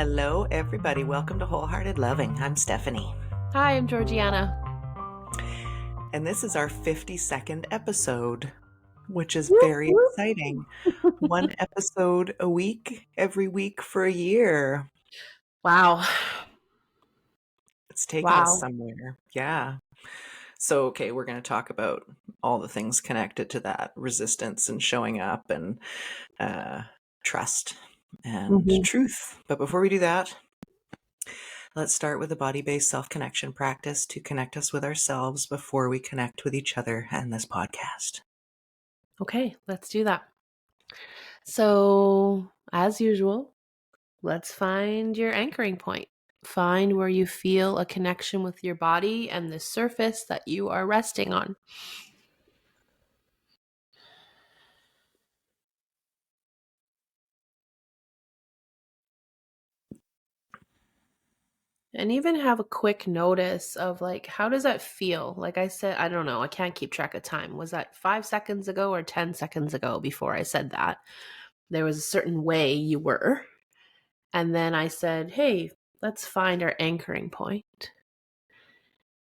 Hello, everybody. Welcome to Wholehearted Loving. I'm Stephanie. Hi, I'm Georgiana. And this is our 52nd episode, which is very exciting. One episode a week, every week for a year. Wow. It's taking us Wow. somewhere. Yeah. So, okay, we're going to talk about all the things connected to that resistance and showing up and trust and truth. But before we do that, let's start with a body-based self-connection practice to connect us with ourselves before we connect with each other and this podcast. Okay, let's do that. So, as usual, let's find your anchoring point. Find where you feel a connection with your body and the surface that you are resting on. And even have a quick notice of how does that feel? Like I said, I don't know. I can't keep track of time. Was that 5 seconds ago or 10 seconds ago before I said that? There was a certain way you were. And then I said, hey, let's find our anchoring point.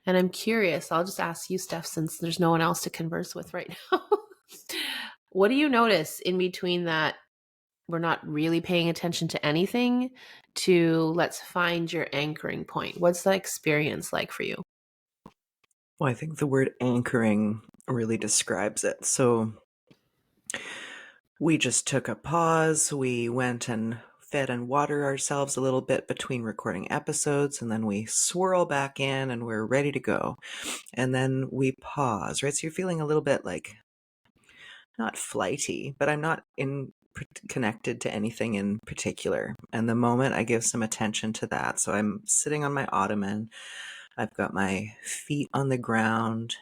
And I'm curious, I'll just ask you, Steph, since there's no one else to converse with right now. What do you notice in between that we're not really paying attention to anything to let's find your anchoring point? What's the experience like for you? Well, I think the word anchoring really describes it. So we just took a pause. We went and fed and watered ourselves a little bit between recording episodes, and then we swirl back in and we're ready to go. And then we pause, right? So you're feeling a little bit like not flighty, but I'm not connected to anything in particular. And the moment I give some attention to that, so I'm sitting on my ottoman, I've got my feet on the ground,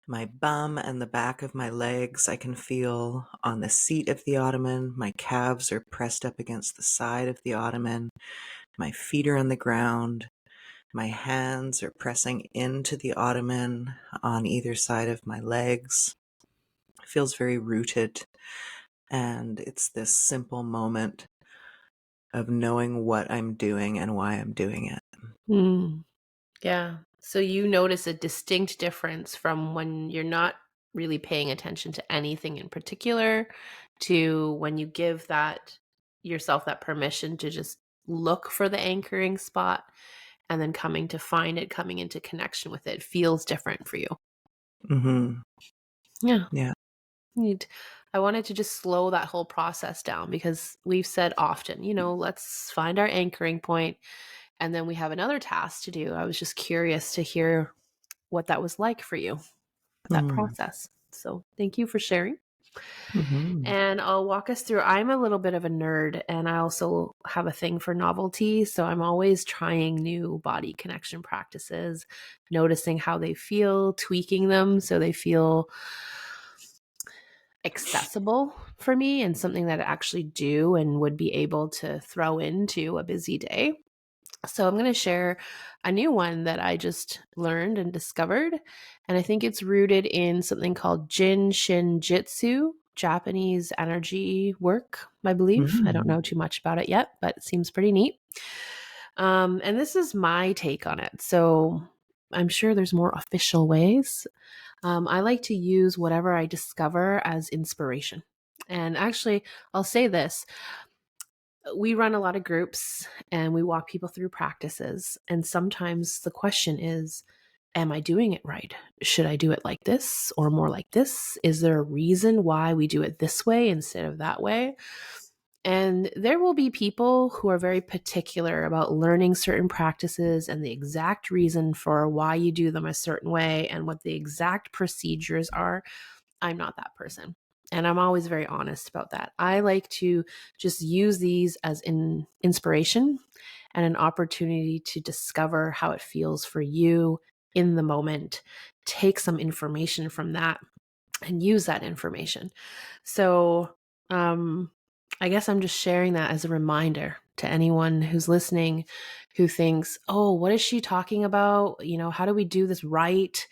my bum and the back of my legs I can feel on the seat of the ottoman. My calves are pressed up against the side of the ottoman. My feet are on the ground. My hands are pressing into the ottoman on either side of my legs. It feels very rooted. And it's this simple moment of knowing what I'm doing and why I'm doing it. Yeah. So you notice a distinct difference from when you're not really paying attention to anything in particular to when you give yourself that permission to just look for the anchoring spot and then coming to find it, coming into connection with it feels different for you. Mm-hmm. Yeah. Yeah. Neat. I wanted to just slow that whole process down because we've said often, let's find our anchoring point. And then we have another task to do. I was just curious to hear what that was like for you, that process. So thank you for sharing. Mm-hmm. And I'll walk us through. I'm a little bit of a nerd and I also have a thing for novelty. So I'm always trying new body connection practices, noticing how they feel, tweaking them so they feel accessible for me and something that I actually do and would be able to throw into a busy day. So I'm going to share a new one that I just learned and discovered. And I think it's rooted in something called Jin Shin Jitsu, Japanese energy work, I believe. I don't know too much about it yet, but it seems pretty neat. And this is my take on it. So I'm sure there's more official ways. I like to use whatever I discover as inspiration. And actually, I'll say this. We run a lot of groups and we walk people through practices. And sometimes the question is, am I doing it right? Should I do it like this or more like this? Is there a reason why we do it this way instead of that way? And there will be people who are very particular about learning certain practices and the exact reason for why you do them a certain way and what the exact procedures are. I'm not that person. And I'm always very honest about that. I like to just use these as inspiration and an opportunity to discover how it feels for you in the moment. Take some information from that and use that information. So, I guess I'm just sharing that as a reminder to anyone who's listening who thinks, oh, what is she talking about? How do we do this right?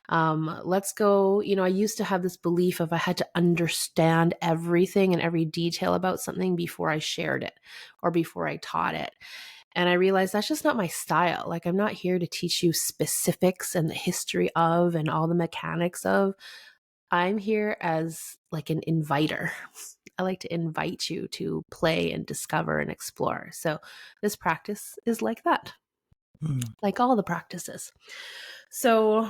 Let's go. I used to have this belief of I had to understand everything and every detail about something before I shared it or before I taught it. And I realized that's just not my style. Like, I'm not here to teach you specifics and the history of and all the mechanics of. I'm here as like an inviter. I like to invite you to play and discover and explore. So this practice is like that, like all the practices. So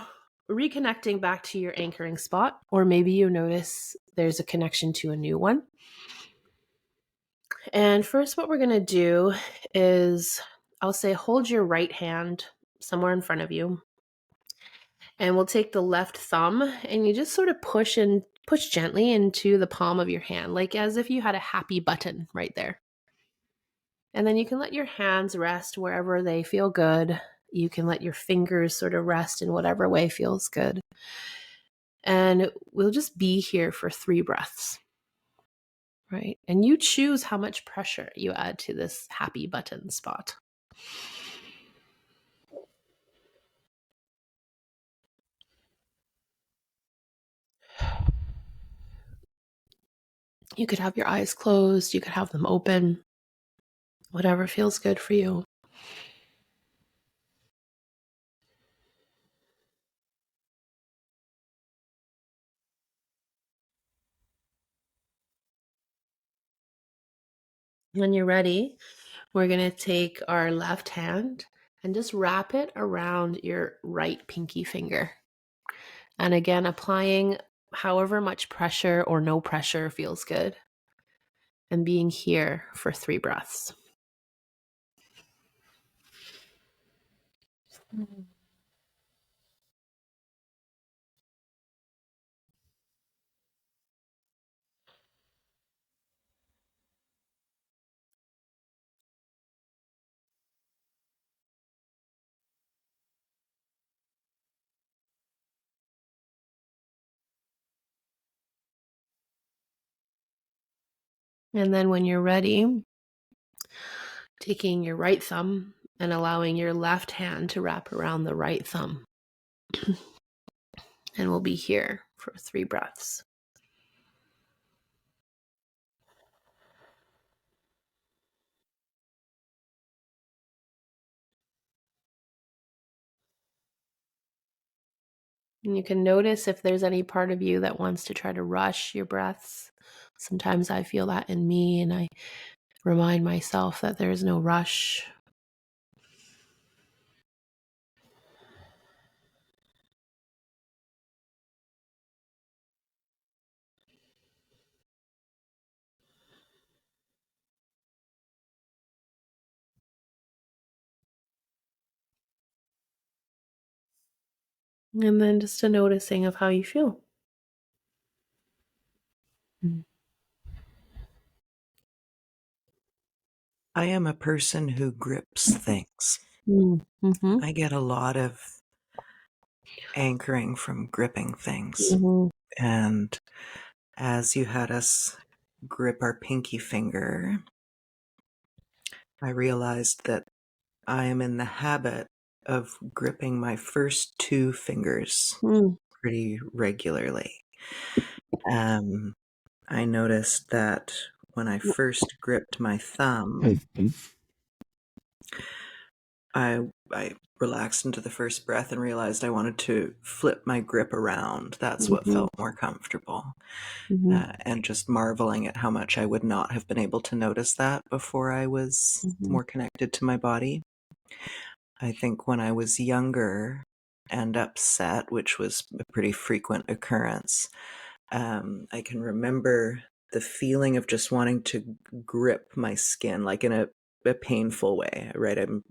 reconnecting back to your anchoring spot, or maybe you notice there's a connection to a new one. And first, what we're going to do is I'll say hold your right hand somewhere in front of you. And we'll take the left thumb and you just sort of push gently into the palm of your hand, like as if you had a happy button right there. And then you can let your hands rest wherever they feel good. You can let your fingers sort of rest in whatever way feels good. And we'll just be here for 3 breaths, right? And you choose how much pressure you add to this happy button spot. You could have your eyes closed, you could have them open, whatever feels good for you. When you're ready, we're going to take our left hand and just wrap it around your right pinky finger. And again, applying however much pressure or no pressure feels good. And being here for 3 breaths. And then when you're ready, taking your right thumb and allowing your left hand to wrap around the right thumb. And we'll be here for 3 breaths. And you can notice if there's any part of you that wants to try to rush your breaths. Sometimes I feel that in me, and I remind myself that there is no rush. And then just a noticing of how you feel. I am a person who grips things. Mm-hmm. I get a lot of anchoring from gripping things. Mm-hmm. And as you had us grip our pinky finger, I realized that I am in the habit of gripping my first 2 fingers pretty regularly. I noticed that when I first gripped my thumb, I relaxed into the first breath and realized I wanted to flip my grip around. That's what felt more comfortable. And just marveling at how much I would not have been able to notice that before I was more connected to my body. I think when I was younger and upset, which was a pretty frequent occurrence, I can remember the feeling of just wanting to grip my skin, like in a painful way, right? I'm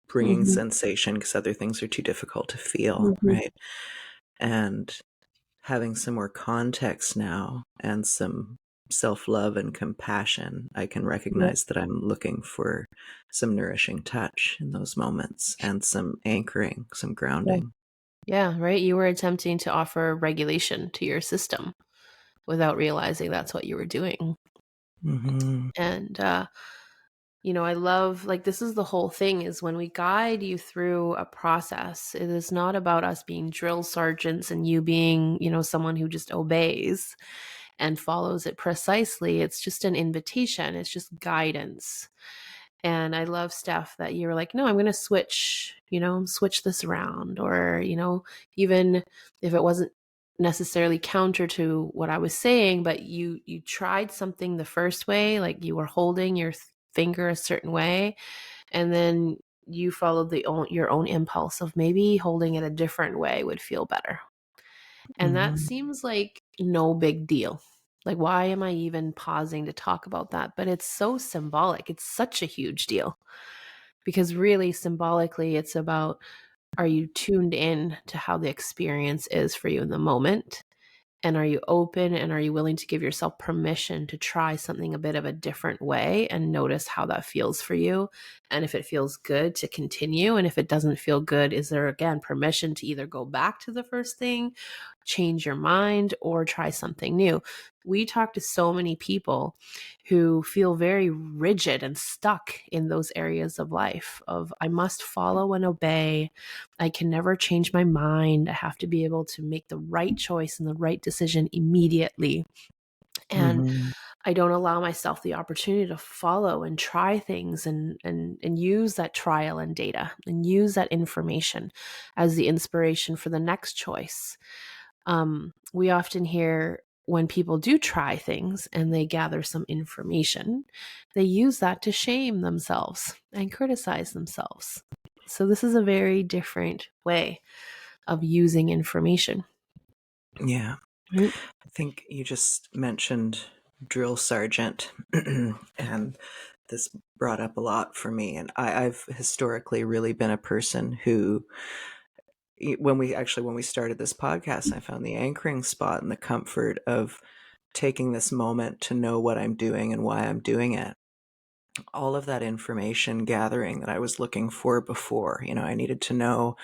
bringing sensation because other things are too difficult to feel, right? And having some more context now and some self-love and compassion, I can recognize that I'm looking for some nourishing touch in those moments and some anchoring, some grounding. Yeah, right. You were attempting to offer regulation to your system without realizing that's what you were doing. Mm-hmm. And I love, like, this is the whole thing, is when we guide you through a process, it is not about us being drill sergeants and you being, someone who just obeys and follows it precisely. It's just an invitation. It's just guidance. And I love, Steph, that you were like, no, I'm going to switch this around. Or, even if it wasn't necessarily counter to what I was saying, but you tried something the first way, like you were holding your finger a certain way, and then you followed your own impulse of maybe holding it a different way would feel better. And that Mhm. seems like no big deal. Like, why am I even pausing to talk about that? But it's so symbolic. It's such a huge deal, because really symbolically, it's about, are you tuned in to how the experience is for you in the moment? And are you open, and are you willing to give yourself permission to try something a bit of a different way and notice how that feels for you? And if it feels good, to continue. And if it doesn't feel good, is there, again, permission to either go back to the first thing, change your mind, or try something new? We talk to so many people who feel very rigid and stuck in those areas of life of, I must follow and obey. I can never change my mind. I have to be able to make the right choice and the right decision immediately. And Mhm. I don't allow myself the opportunity to follow and try things, and use that trial and data and use that information as the inspiration for the next choice. We often hear, when people do try things and they gather some information, they use that to shame themselves and criticize themselves. So this is a very different way of using information. Yeah. Right? I think you just mentioned drill sergeant, and this brought up a lot for me. And I've historically really been a person who, when we started this podcast, I found the anchoring spot and the comfort of taking this moment to know what I'm doing and why I'm doing it. All of that information gathering that I was looking for before, I needed to know,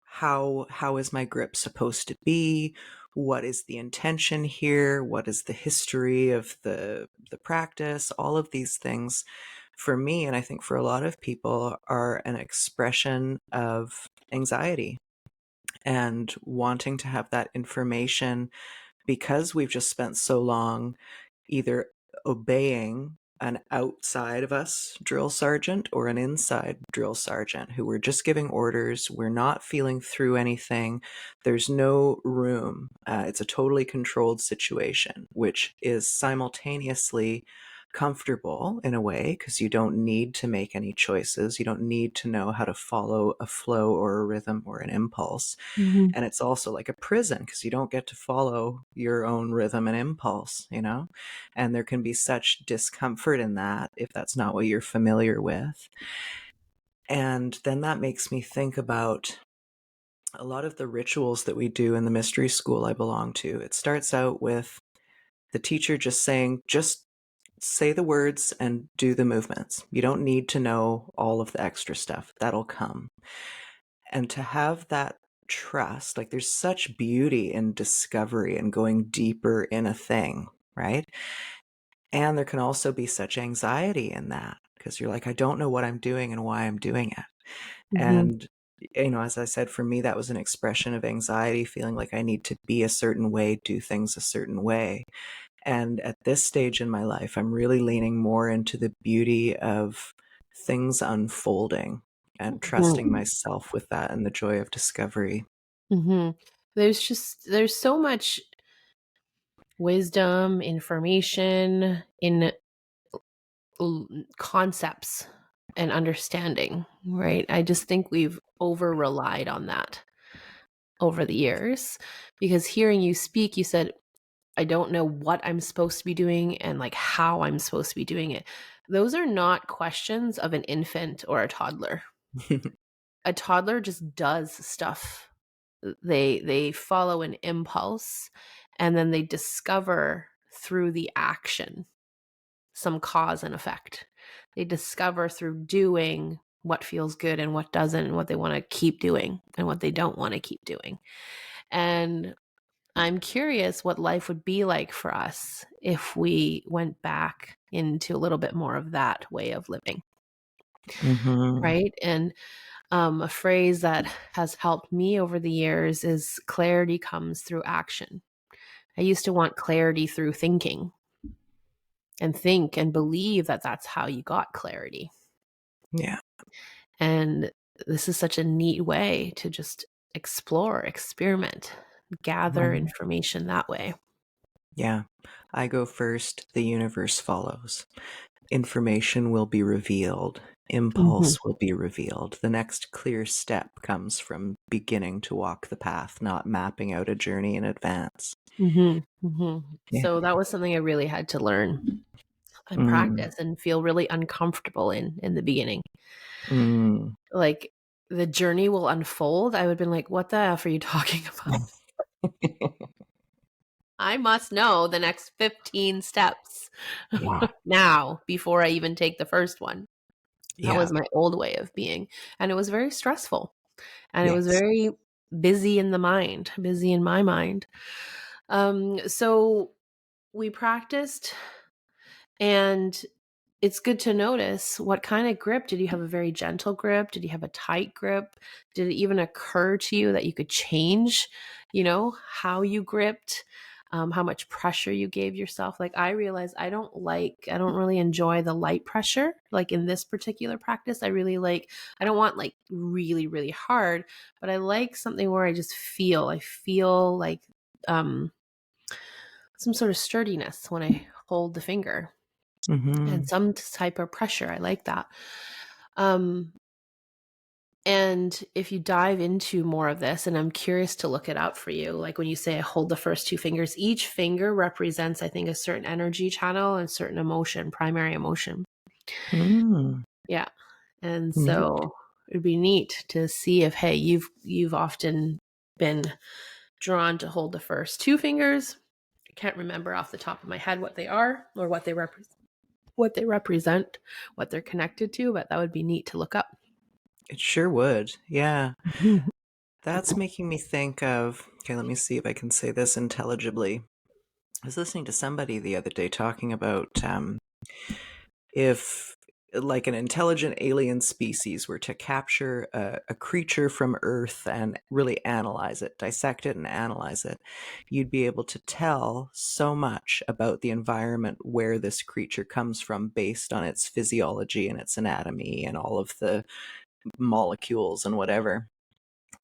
how is my grip supposed to be? What is the intention here? What is the history of the practice? All of these things, for me, and I think for a lot of people, are an expression of anxiety and wanting to have that information, because we've just spent so long either obeying an outside of us drill sergeant or an inside drill sergeant who we're just giving orders. We're not feeling through anything. There's no room. It's a totally controlled situation, which is simultaneously comfortable in a way, because you don't need to make any choices. You don't need to know how to follow a flow or a rhythm or an impulse. Mm-hmm. And it's also like a prison, because you don't get to follow your own rhythm and impulse, and there can be such discomfort in that if that's not what you're familiar with. And then that makes me think about a lot of the rituals that we do in the mystery school I belong to. It starts out with the teacher just saying, just say the words and do the movements. You don't need to know all of the extra stuff. That'll come. And to have that trust, like, there's such beauty in discovery and going deeper in a thing, right? And there can also be such anxiety in that, because you're like, I don't know what I'm doing and why I'm doing it. Mm-hmm. And, as I said, for me, that was an expression of anxiety, feeling like I need to be a certain way, do things a certain way. And at this stage in my life, I'm really leaning more into the beauty of things unfolding and trusting Mm-hmm. myself with that and the joy of discovery. Mm-hmm. There's so much wisdom, information in concepts and understanding, right? I just think we've over relied on that over the years, because hearing you speak, you said, I don't know what I'm supposed to be doing and like how I'm supposed to be doing it. Those are not questions of an infant or a toddler. A toddler just does stuff. They follow an impulse, and then they discover through the action some cause and effect. They discover through doing what feels good and what doesn't, and what they want to keep doing and what they don't want to keep doing. And I'm curious what life would be like for us if we went back into a little bit more of that way of living, Mm-hmm. right? And a phrase that has helped me over the years is clarity comes through action. I used to want clarity through thinking and think and believe that that's how you got clarity. Yeah. And this is such a neat way to just explore, experiment, gather Right. information that way. Yeah. I go first, the universe follows. Information will be revealed. Mm-hmm. Impulse will be revealed. The next clear step comes from beginning to walk the path, not mapping out a journey in advance. Mm-hmm. Mm-hmm. Yeah. So that was something I really had to learn and Mm. practice and feel really uncomfortable in the beginning. Mm. Like the journey will unfold. I would have been like, what the F are you talking about? I must know the next 15 steps Yeah. now before I even take the first one. That Yeah. was my old way of being. And it was very stressful. And it was Yes. very busy in the mind, busy in my mind. So we practiced, and it's good to notice what kind of grip. Did you have a very gentle grip? Did you have a tight grip? Did it even occur to you that you could change, how you gripped, how much pressure you gave yourself? Like I realized I don't really enjoy the light pressure. Like in this particular practice, I don't want like really, really hard, but I like something where I feel like um, some sort of sturdiness when I hold the finger and Mm-hmm. some type of pressure. I like that. Um, and if you dive into more of this, and I'm curious to look it up for you, like when you say I hold the first two fingers, each finger represents, I think, a certain energy channel and certain emotion, primary emotion. Mm. Yeah. And Neat. so it'd be neat to see if, hey, you've often been drawn to hold the first two fingers. I can't remember off the top of my head what they are or what they represent, what they're connected to, but that would be neat to look up. It sure would. Yeah. Mhm. That's making me think of, okay, let me see if I can say this intelligibly. I was listening to somebody the other day talking about if like an intelligent alien species were to capture a creature from Earth and really analyze it, dissect it and analyze it, you'd be able to tell so much about the environment where this creature comes from based on its physiology and its anatomy and all of the molecules and whatever.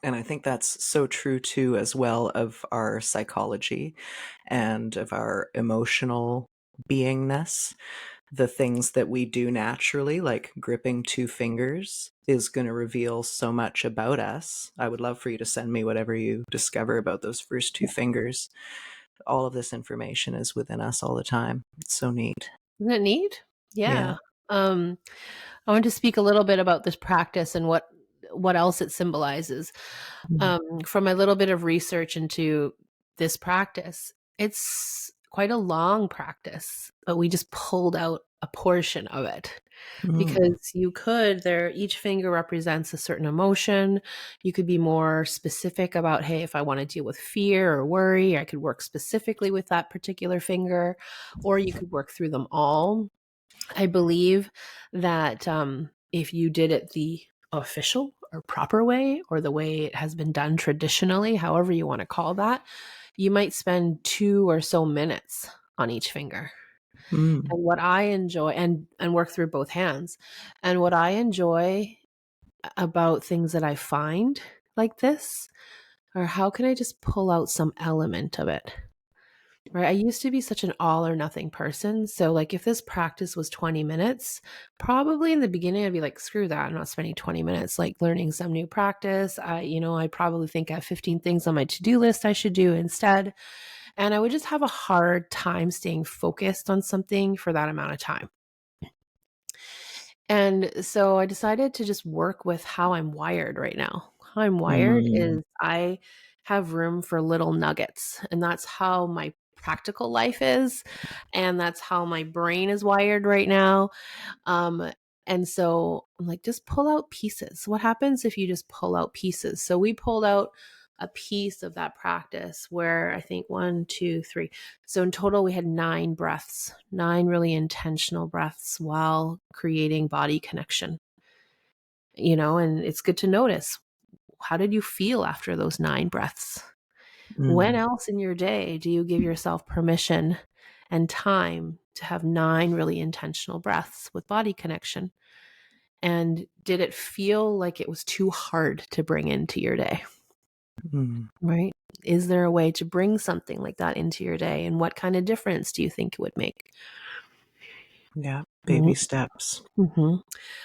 And I think that's so true too, as well, of our psychology and of our emotional beingness. The things that we do naturally, like gripping two fingers, is going to reveal so much about us. I would love for you to send me whatever you discover about those first two fingers. All of this information is within us all the time. It's so neat. Isn't it neat? Yeah. Yeah. Um, I want to speak a little bit about this practice and what else it symbolizes. Mm. From a little bit of research into this practice, it's quite a long practice, but we just pulled out a portion of it Mm. because each finger represents a certain emotion. You could be more specific about, hey, if I want to deal with fear or worry, I could work specifically with that particular finger, or you could work through them all. I believe that if you did it the official or proper way, or the way it has been done traditionally, however you want to call that, you might spend 2 or so minutes on each finger. Mm. And what I enjoy, and work through both hands. And what I enjoy about things that I find like this are, how can I just pull out some element of it? Right. I used to be such an all or nothing person. So, like, if this practice was 20 minutes, probably in the beginning, I'd be like, screw that. I'm not spending 20 minutes like learning some new practice. I probably think I have 15 things on my to do list I should do instead. And I would just have a hard time staying focused on something for that amount of time. And so I decided to just work with how I'm wired right now. How I'm wired Mm. is I have room for little nuggets, and that's how my practical life is, and that's how my brain is wired right now. Um, and so I'm like, just pull out pieces. What happens if you just pull out pieces? So we pulled out a piece of that practice where I think 1, 2, 3. So in total, we had 9 breaths, 9 really intentional breaths while creating body connection. And it's good to notice, how did you feel after those 9 breaths? When else in your day do you give yourself permission and time to have 9 really intentional breaths with body connection? And did it feel like it was too hard to bring into your day? Right? Is there a way to bring something like that into your day? And what kind of difference do you think it would make? Yeah, baby steps. Mm-hmm.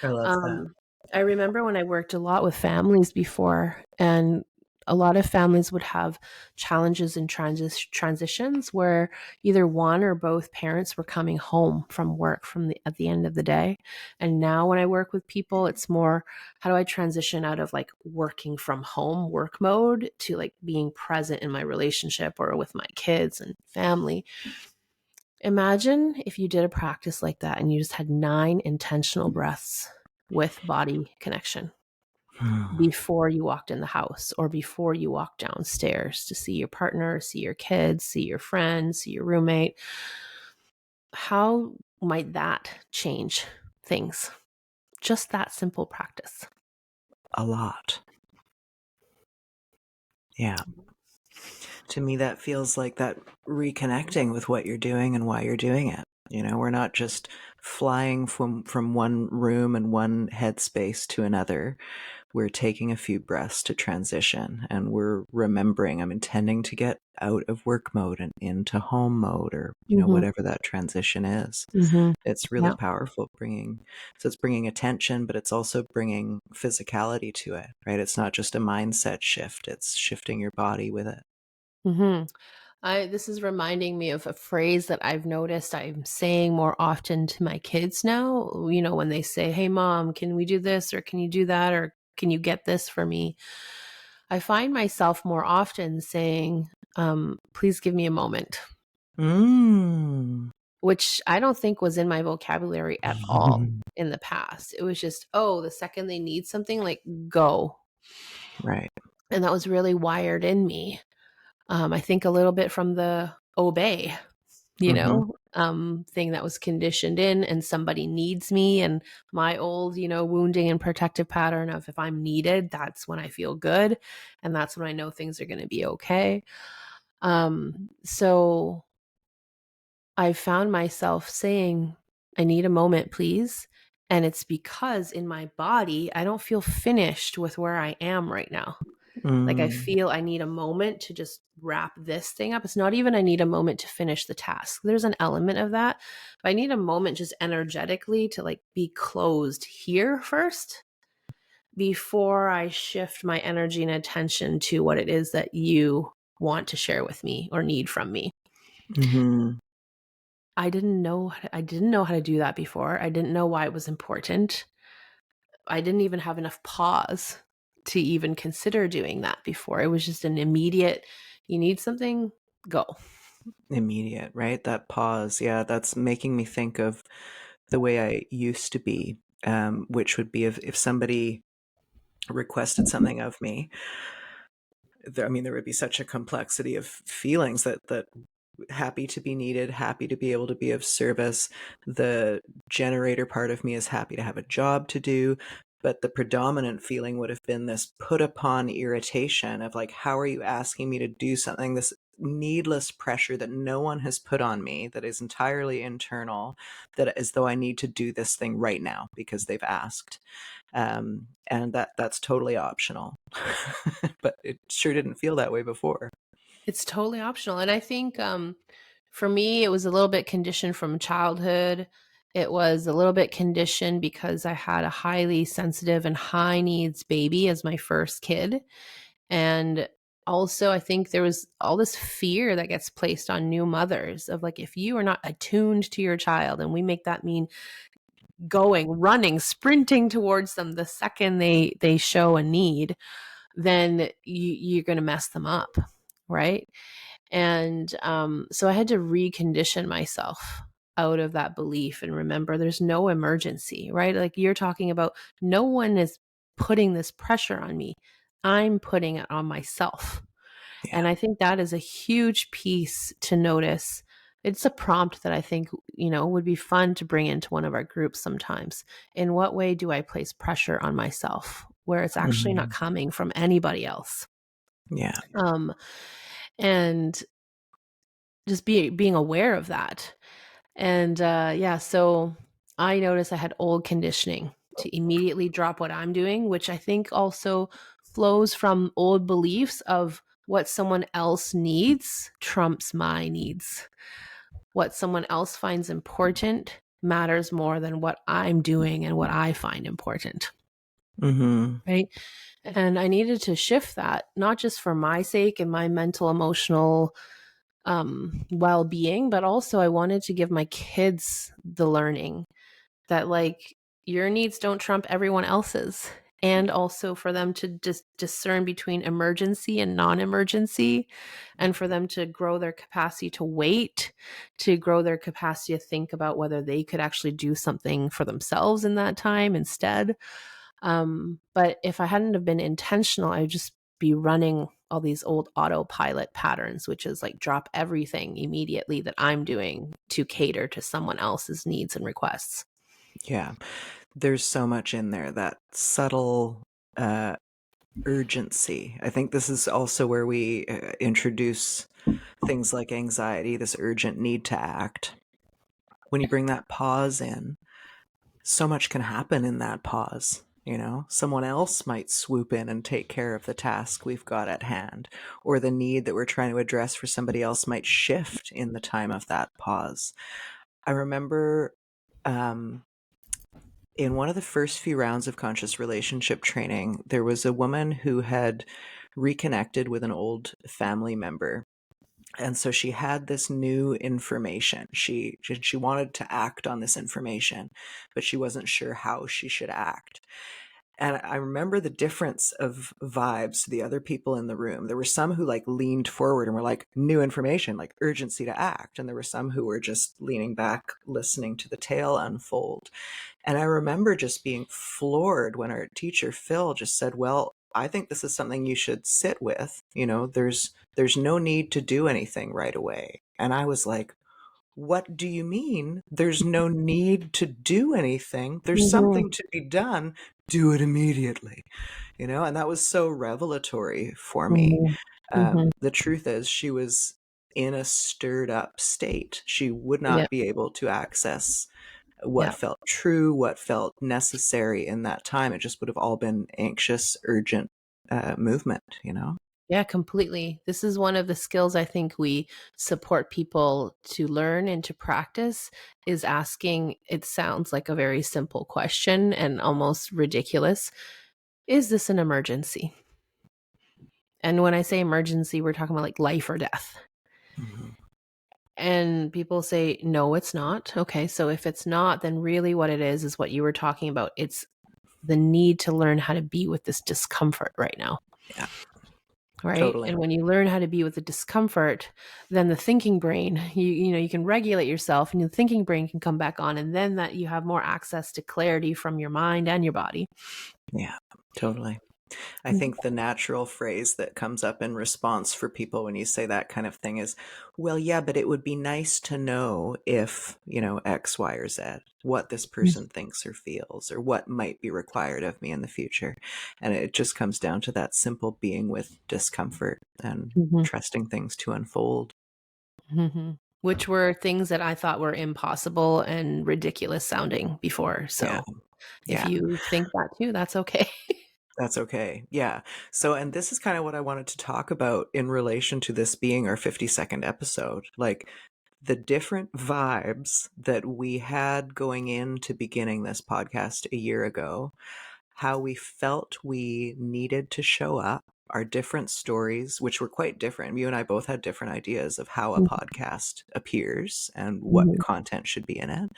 I love that. I remember when I worked a lot with families before, and a lot of families would have challenges in transitions where either one or both parents were coming home from work at the end of the day. And now when I work with people, it's more, how do I transition out of like working from home work mode to like being present in my relationship or with my kids and family? Imagine if you did a practice like that and you just had 9 intentional breaths with body connection before you walked in the house or before you walked downstairs to see your partner, see your kids, see your friends, see your roommate. How might that change things? Just that simple practice. A lot. Yeah. To me, that feels like that reconnecting with what you're doing and why you're doing it. We're not just flying from one room and one headspace to another. We're taking a few breaths to transition, and we're remembering, I'm intending to get out of work mode and into home mode, or whatever that transition is. Mm-hmm. It's really Yeah. powerful. It's bringing attention, but it's also bringing physicality to it, right? It's not just a mindset shift, it's shifting your body with it. Mm-hmm. This is reminding me of a phrase that I've noticed I'm saying more often to my kids now. When they say, "Hey, mom, can we do this? Or can you do that? Or can you get this for me?" I find myself more often saying, "Please give me a moment," Mm. which I don't think was in my vocabulary at all in the past. It was just, oh, the second they need something, like, go. Right. And that was really wired in me. I think a little bit from the obey, Mm-hmm. thing that was conditioned in, and somebody needs me, and my old, wounding and protective pattern of, if I'm needed, that's when I feel good. And that's when I know things are going to be okay. So I found myself saying, I need a moment, please. And it's because in my body, I don't feel finished with where I am right now. Like, I feel I need a moment to just wrap this thing up. It's not even I need a moment to finish the task. There's an element of that. But I need a moment just energetically to like be closed here first before I shift my energy and attention to what it is that you want to share with me or need from me. Mm-hmm. I didn't know how to do that before. I didn't know why it was important. I didn't even have enough pause to even consider doing that before. It was just an immediate, you need something, go. Immediate, right? That pause. Yeah, that's making me think of the way I used to be, which would be if somebody requested something of me. There would be such a complexity of feelings that happy to be needed, happy to be able to be of service. The generator part of me is happy to have a job to do, but the predominant feeling would have been this put upon irritation of like, how are you asking me to do something? This needless pressure that no one has put on me, that is entirely internal, that as though I need to do this thing right now because they've asked. And that's totally optional. But it sure didn't feel that way before. It's totally optional. And I think for me, it was a little bit conditioned from childhood. It was a little bit conditioned because I had a highly sensitive and high needs baby as my first kid. And also, I think there was all this fear that gets placed on new mothers of like, if you are not attuned to your child, and we make that mean going, running, sprinting towards them the second they show a need, then you're going to mess them up, right? And so I had to recondition myself out of that belief and remember there's no emergency, right? Like you're talking about, no one is putting this pressure on me. I'm putting it on myself. Yeah. And I think that is a huge piece to notice. It's a prompt that I think, would be fun to bring into one of our groups sometimes. In what way do I place pressure on myself where it's actually not Mhm. coming from anybody else? Yeah. Um, and just being aware of that. And yeah, so I noticed I had old conditioning to immediately drop what I'm doing, which I think also flows from old beliefs of what someone else needs trumps my needs. What someone else finds important matters more than what I'm doing and what I find important. Mhm. Right. And I needed to shift that, not just for my sake and my mental, emotional well-being, but also I wanted to give my kids the learning that like your needs don't trump everyone else's, and also for them to just discern between emergency and non-emergency, and for them to grow their capacity to wait, to grow their capacity to think about whether they could actually do something for themselves in that time instead. But if I hadn't have been intentional, I would just be running all these old autopilot patterns, which is like drop everything immediately that I'm doing to cater to someone else's needs and requests. Yeah. There's so much in there, that subtle uh, urgency. I think this is also where we introduce things like anxiety, this urgent need to act. When you bring that pause in, so much can happen in that pause. Someone else might swoop in and take care of the task we've got at hand, or the need that we're trying to address for somebody else might shift in the time of that pause. I remember um, in one of the first few rounds of conscious relationship training, there was a woman who had reconnected with an old family member. And so she had this new information. She wanted to act on this information, but she wasn't sure how she should act. And I remember the difference of vibes to the other people in the room. There were some who like leaned forward and were like, new information, like urgency to act. And there were some who were just leaning back, listening to the tale unfold. And I remember just being floored when our teacher, Phil, just said, well, I think this is something you should sit with. There's no need to do anything right away. And I was like, what do you mean? There's no need to do anything. There's Mhm, something to be done. Do it immediately. And that was so revelatory for me. mhm, mhm. The truth is, she was in a stirred up state. She would Yeah, not be able to access what yeah, felt true, what felt necessary in that time. It just would have all been anxious, urgent movement. yeah, completely. This is one of the skills I think we support people to learn and to practice is asking, it sounds like a very simple question and almost ridiculous. Is this an emergency? And when I say emergency, we're talking about like life or death. Mhm. And people say, no, it's not. Okay. So if it's not, then really what it is what you were talking about. It's the need to learn how to be with this discomfort right now. Yeah, Right. totally. And when you learn how to be with the discomfort, then the thinking brain, you can regulate yourself and the thinking brain can come back on. And then that you have more access to clarity from your mind and your body. Yeah, totally. I Mhm. think the natural phrase that comes up in response for people when you say that kind of thing is, well, yeah, but it would be nice to know if, X, Y, or Z, what this person thinks or feels, or what might be required of me in the future. And it just comes down to that simple being with discomfort and Mhm. trusting things to unfold. Mhm. Which were things that I thought were impossible and ridiculous sounding before. Yeah. So if Yeah. you think that too, that's okay. That's okay. Yeah. So, and this is kind of what I wanted to talk about in relation to this being our 52nd episode. Like the different vibes that we had going into beginning this podcast a year ago, how we felt we needed to show up, our different stories, which were quite different. You and I both had different ideas of how a podcast appears and what Mhm. content should be in it,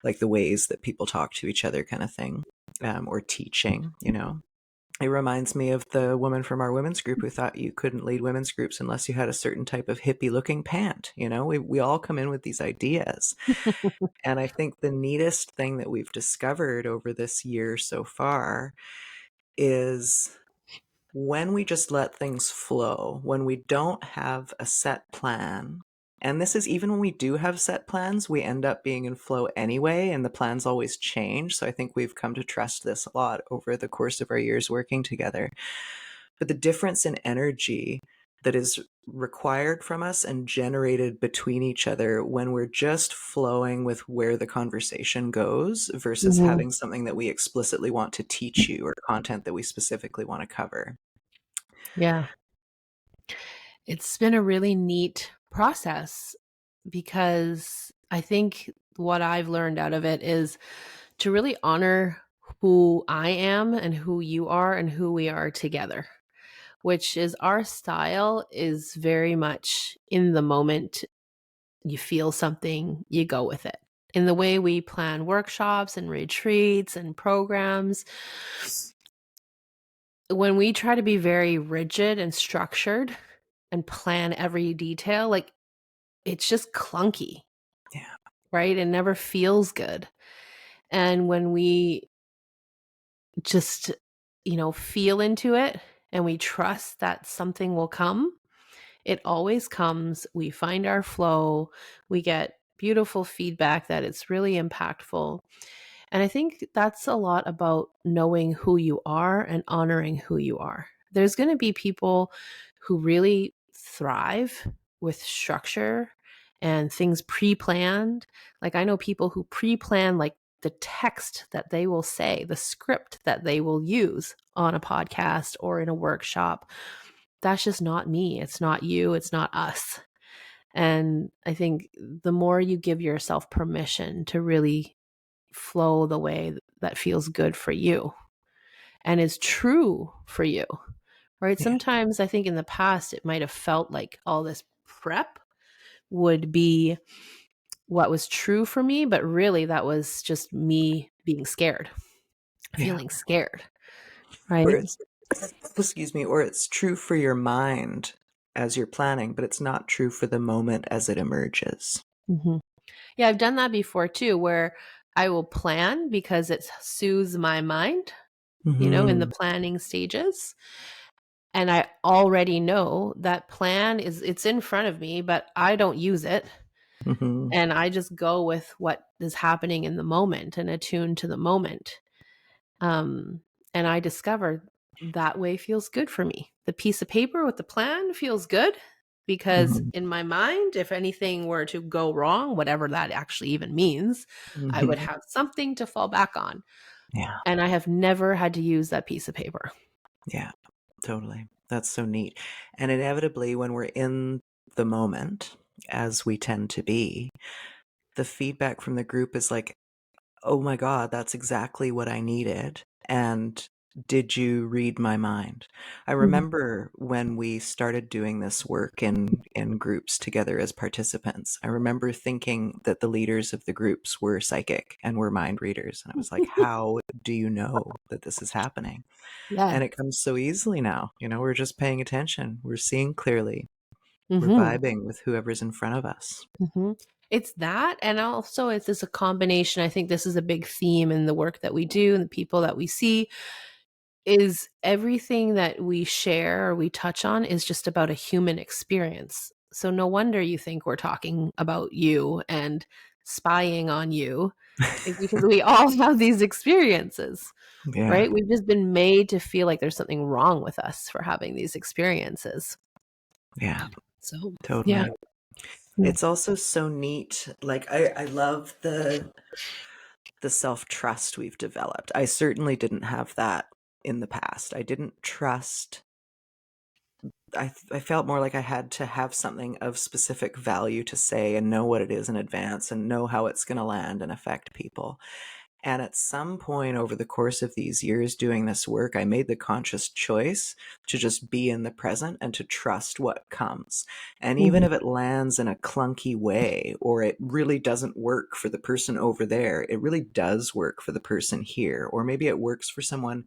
like the ways that people talk to each other, kind of thing, or teaching. It reminds me of the woman from our women's group who thought you couldn't lead women's groups unless you had a certain type of hippie looking pant. We all come in with these ideas. And I think the neatest thing that we've discovered over this year so far is when we just let things flow, when we don't have a set plan, and this is even when we do have set plans, we end up being in flow anyway, and the plans always change. So I think we've come to trust this a lot over the course of our years working together. But the difference in energy that is required from us and generated between each other when we're just flowing with where the conversation goes versus Mhm. having something that we explicitly want to teach you or content that we specifically want to cover. Yeah. It's been a really neat process because I think what I've learned out of it is to really honor who I am and who you are and who we are together, which is our style is very much in the moment. You feel something, you go with it. In the way we plan workshops and retreats and programs, when we try to be very rigid and structured and plan every detail, like it's just clunky, Yeah. right? It never feels good. And when we just, feel into it and we trust that something will come, it always comes. We find our flow, we get beautiful feedback that it's really impactful. And I think that's a lot about knowing who you are and honoring who you are. There's going to be people who really thrive with structure and things pre planned. Like, I know people who pre plan, like, the text that they will say, the script that they will use on a podcast or in a workshop. That's just not me. It's not you. It's not us. And I think the more you give yourself permission to really flow the way that feels good for you and is true for you, right? Yeah. Sometimes I think in the past it might have felt like all this prep would be what was true for me, but really that was just me being scared, Yeah. feeling scared, Or right? it's, excuse me, or it's true for your mind as you're planning, but it's not true for the moment as it emerges. Hmm. Yeah, I've done that before too, where I will plan because it soothes my mind, in the Mm-hmm. planning stages. And I already know that plan it's in front of me, but I don't use it. Mm-hmm. And I just go with what is happening in the moment and attune to the moment. Um, and I discovered that way feels good for me. The piece of paper with the plan feels good because Mm-hmm. in my mind, if anything were to go wrong, whatever that actually even means, I would Mm-hmm. have something to fall back on. Yeah. And I have never had to use that piece of paper. Yeah. Totally. That's so neat. And inevitably, when we're in the moment, as we tend to be, the feedback from the group is like, oh my God, that's exactly what I needed. And did you read my mind? I Mhm. remember when we started doing this work in groups together as participants, I remember thinking that the leaders of the groups were psychic and were mind readers. And I was like, how do you know that this is happening? Yeah. And it comes so easily now. We're just paying attention. We're seeing clearly. We're Mhm. vibing with whoever's in front of us. Mhm. It's that, and also it's just a combination. I think this is a big theme in the work that we do and the people that we see is everything that we share or we touch on is just about a human experience. So no wonder you think we're talking about you and spying on you is because we all have these experiences, Yeah. right? We've just been made to feel like there's something wrong with us for having these experiences. Yeah. So, yeah. Totally. Mm. It's also so neat. Like I love the self-trust we've developed. I certainly didn't have that in the past. I didn't trust. I felt more like I had to have something of specific value to say and know what it is in advance and know how it's going to land and affect people. And at some point over the course of these years doing this work, I made the conscious choice to just be in the present and to trust what comes. And even Mhm. if it lands in a clunky way or it really doesn't work for the person over there, it really does work for the person here. Or maybe it works for someone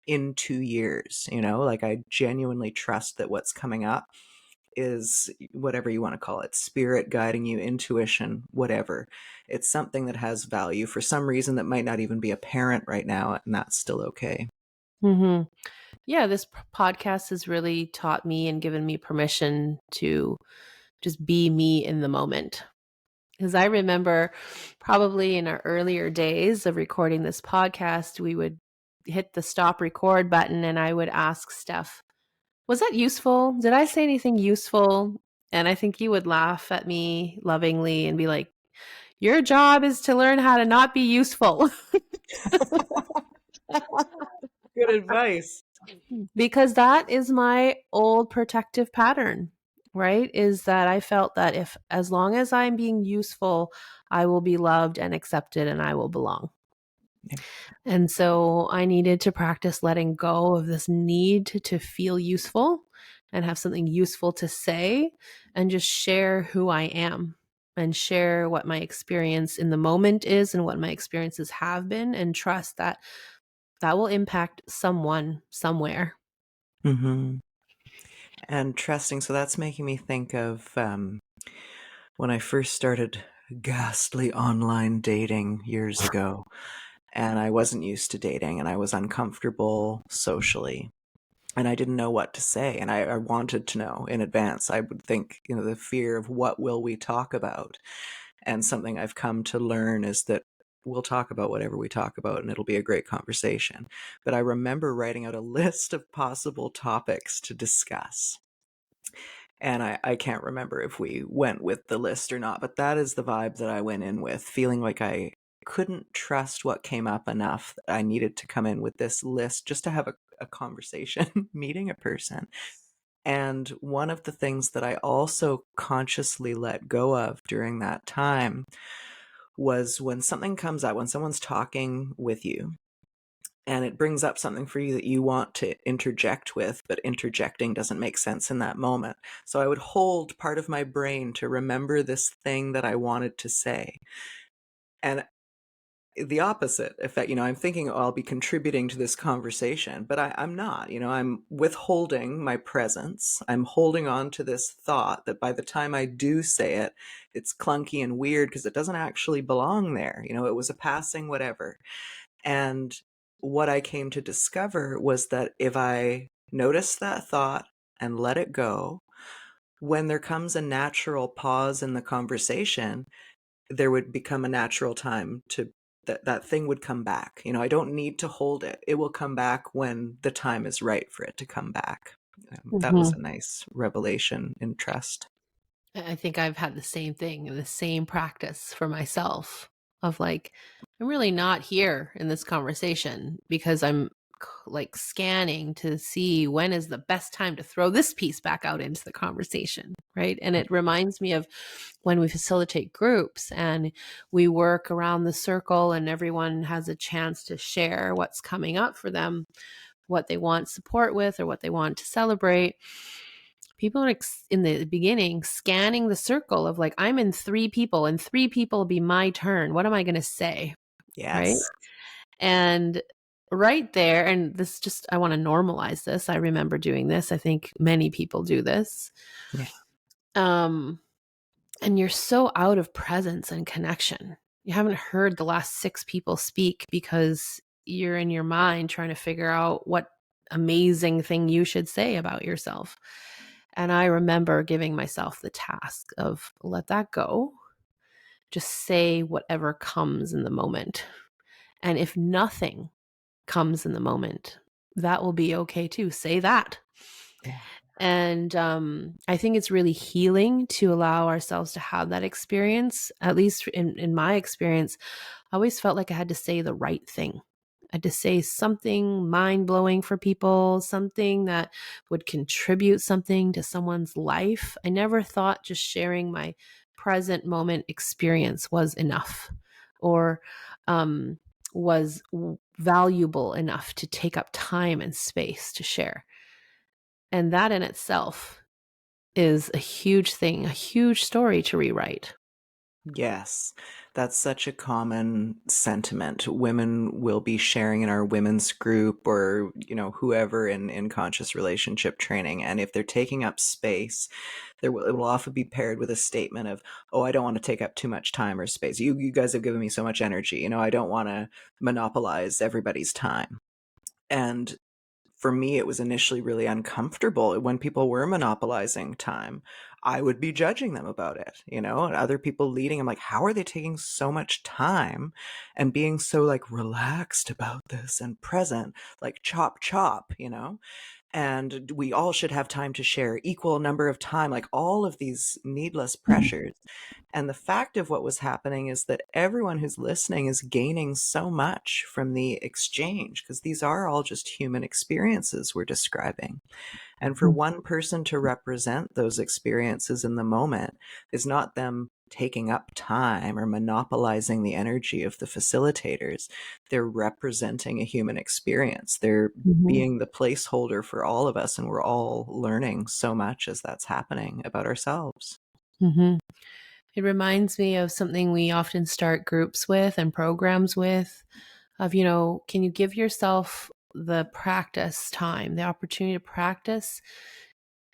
in 2 years, like I genuinely trust that what's coming up is whatever you want to call it, spirit guiding you, intuition, whatever. It's something that has value for some reason that might not even be apparent right now, and that's still okay. Mhm. Yeah, this podcast has really taught me and given me permission to just be me in the moment. Because I remember probably in our earlier days of recording this podcast, we would hit the stop record button and I would ask Steph, was that useful? Did I say anything useful? And I think you would laugh at me lovingly and be like, your job is to learn how to not be useful. Good advice. Because that is my old protective pattern, right? Is that I felt that if, as long as I'm being useful, I will be loved and accepted and I will belong. Yeah. And so I needed to practice letting go of this need to feel useful and have something useful to say and just share who I am and share what my experience in the moment is and what my experiences have been, and trust that that will impact someone somewhere. Mm-hmm. And trusting. So that's making me think of when I first started ghastly online dating years ago, and I wasn't used to dating, and I was uncomfortable socially. And I didn't know what to say, and I wanted to know in advance. I would think, the fear of what will we talk about? And something I've come to learn is that we'll talk about whatever we talk about, and it'll be a great conversation. But I remember writing out a list of possible topics to discuss. And I can't remember if we went with the list or not, but that is the vibe that I went in with, feeling like I couldn't trust what came up enough that I needed to come in with this list just to have a conversation, meeting a person. And one of the things that I also consciously let go of during that time was when something comes up, when someone's talking with you, and it brings up something for you that you want to interject with, but interjecting doesn't make sense in that moment. So I would hold part of my brain to remember this thing that I wanted to say. And the opposite effect, I'm thinking, oh, I'll be contributing to this conversation, but I'm not. I'm withholding my presence. I'm holding on to this thought that by the time I do say it, it's clunky and weird because it doesn't actually belong there. It was a passing whatever. And what I came to discover was that if I notice that thought and let it go, when there comes a natural pause in the conversation, there would become a natural time to that thing would come back. I don't need to hold it. It will come back when the time is right for it to come back. That was a nice revelation in trust. I think I've had the same thing, the same practice for myself of like, I'm really not here in this conversation because I'm like scanning to see when is the best time to throw this piece back out into the conversation, right? And it reminds me of when we facilitate groups and we work around the circle and everyone has a chance to share what's coming up for them, what they want support with or what they want to celebrate. People are in the beginning scanning the circle of like, I'm in 3 people and 3 people will be my turn. What am I going to say? Right. Yes. And right there, and this just, I want to normalize this. I remember doing this. I think many people do this. Yeah. And you're so out of presence and connection. You haven't heard the last 6 people speak because you're in your mind trying to figure out what amazing thing you should say about yourself. And I remember giving myself the task of let that go. Just say whatever comes in the moment. And if nothing comes in the moment, that will be okay too. Say that. Yeah. And I think it's really healing to allow ourselves to have that experience. At least in my experience, I always felt like I had to say the right thing. I had to say something mind-blowing for people, something that would contribute something to someone's life. I never thought just sharing my present moment experience was enough or was valuable enough to take up time and space to share. And that in itself is a huge thing, a huge story to rewrite. Yes, that's such a common sentiment. Women will be sharing in our women's group or, whoever in conscious relationship training. And if they're taking up space, it will often be paired with a statement of, oh, I don't want to take up too much time or space. You guys have given me so much energy. I don't want to monopolize everybody's time. And for me, it was initially really uncomfortable when people were monopolizing time. I would be judging them about it, and other people leading. I'm like, how are they taking so much time and being so like relaxed about this and present, like chop chop. And we all should have time to share equal number of time, like all of these needless pressures. And the fact of what was happening is that everyone who's listening is gaining so much from the exchange, because these are all just human experiences we're describing. And for one person to represent those experiences in the moment is not them taking up time or monopolizing the energy of the facilitators. They're representing a human experience. They're Mhm. being the placeholder for all of us, and we're all learning so much as that's happening about ourselves. Mhm. It reminds me of something we often start groups with and programs with of, can you give yourself the practice time, the opportunity to practice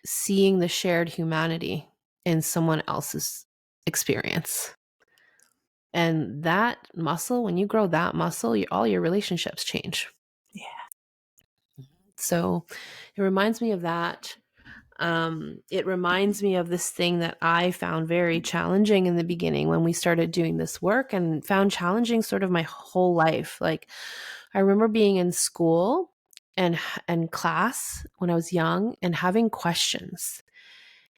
seeing the shared humanity in someone else's experience? And that muscle, when you grow that muscle, all your relationships change. Yeah. So it reminds me of that. It reminds me of this thing that I found very challenging in the beginning when we started doing this work, and found challenging sort of my whole life. Like, I remember being in school and class when I was young and having questions.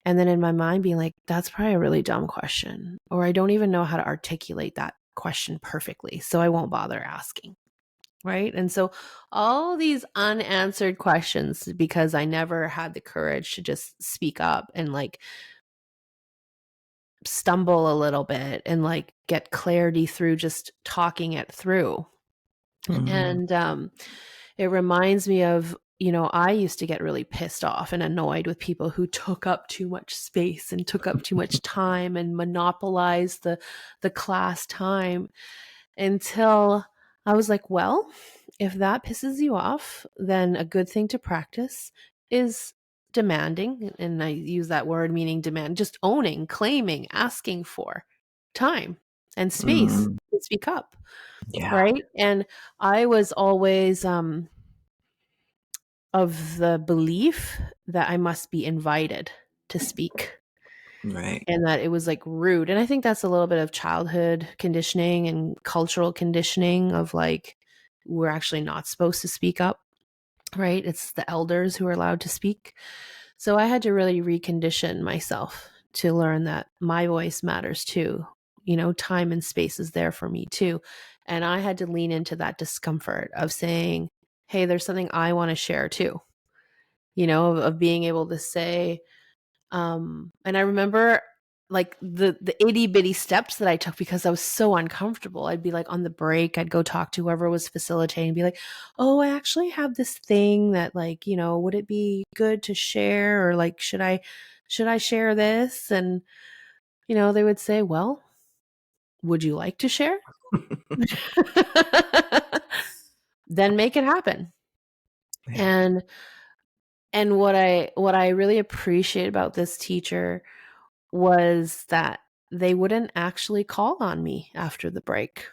And then in my mind being like, that's probably a really dumb question, or I don't even know how to articulate that question perfectly, so I won't bother asking. Right. And so all these unanswered questions, because I never had the courage to just speak up and like stumble a little bit and like get clarity through just talking it through. Mhm. And it reminds me of, I used to get really pissed off and annoyed with people who took up too much space and took up too much time and monopolized the class time, until I was like, well, if that pisses you off, then a good thing to practice is demanding. And I use that word meaning demand, just owning, claiming, asking for time and space Mm. to speak up. Yeah. Right. And I was always of the belief that I must be invited to speak, Right. and that it was like rude. And I think that's a little bit of childhood conditioning and cultural conditioning of like, we're actually not supposed to speak up, right? It's the elders who are allowed to speak. So I had to really recondition myself to learn that my voice matters too. Time and space is there for me too. And I had to lean into that discomfort of saying, hey, there's something I want to share too, of being able to say, and I remember like the itty bitty steps that I took because I was so uncomfortable. I'd be like on the break, I'd go talk to whoever was facilitating and be like, oh, I actually have this thing that like, would it be good to share, or like, should I share this? And, they would say, well, would you like to share? Then make it happen. Yeah. And what I really appreciate about this teacher was that they wouldn't actually call on me after the break.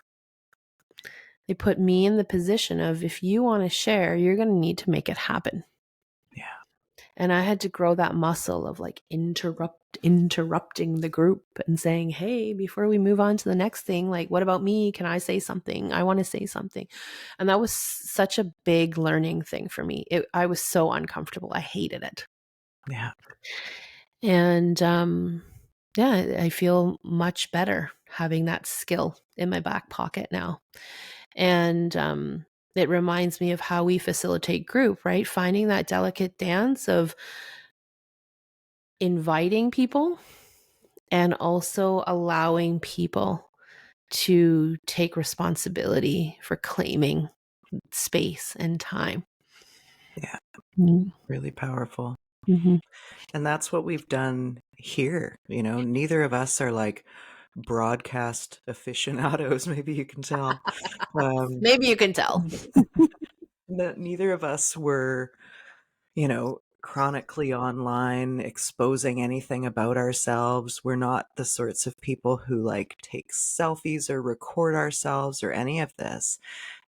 They put me in the position of, if you want to share, you're going to need to make it happen. Yeah. And I had to grow that muscle of like interrupting the group and saying, hey, before we move on to the next thing, like, what about me? Can I say something? I want to say something. And that was such a big learning thing for me. I was so uncomfortable. I hated it. Yeah. And yeah, I feel much better having that skill in my back pocket now. And it reminds me of how we facilitate group, right? Finding that delicate dance of inviting people and also allowing people to take responsibility for claiming space and time. Yeah. Mm-hmm. Really powerful. Mm-hmm. And that's what we've done here. Neither of us are like broadcast aficionados, maybe you can tell. Um, Maybe you can tell. Neither of us were, chronically online exposing anything about ourselves. We're not the sorts of people who like take selfies or record ourselves or any of this.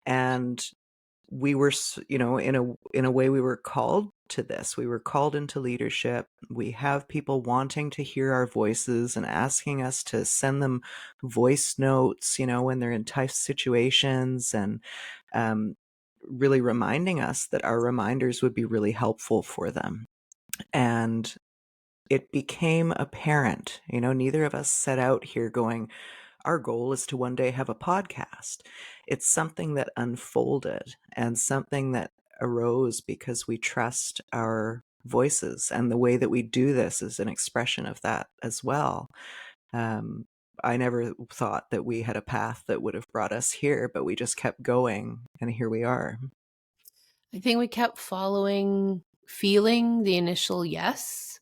And we were, in a way we were called to this. We were called into leadership. We have people wanting to hear our voices and asking us to send them voice notes, when they're in tough situations, and um, really reminding us that our reminders would be really helpful for them. And it became apparent, neither of us set out here going, our goal is to one day have a podcast. It's something that unfolded and something that arose because we trust our voices. And the way that we do this is an expression of that as well. Um, I never thought that we had a path that would have brought us here, but we just kept going, and here we are. I think we kept feeling the initial yes.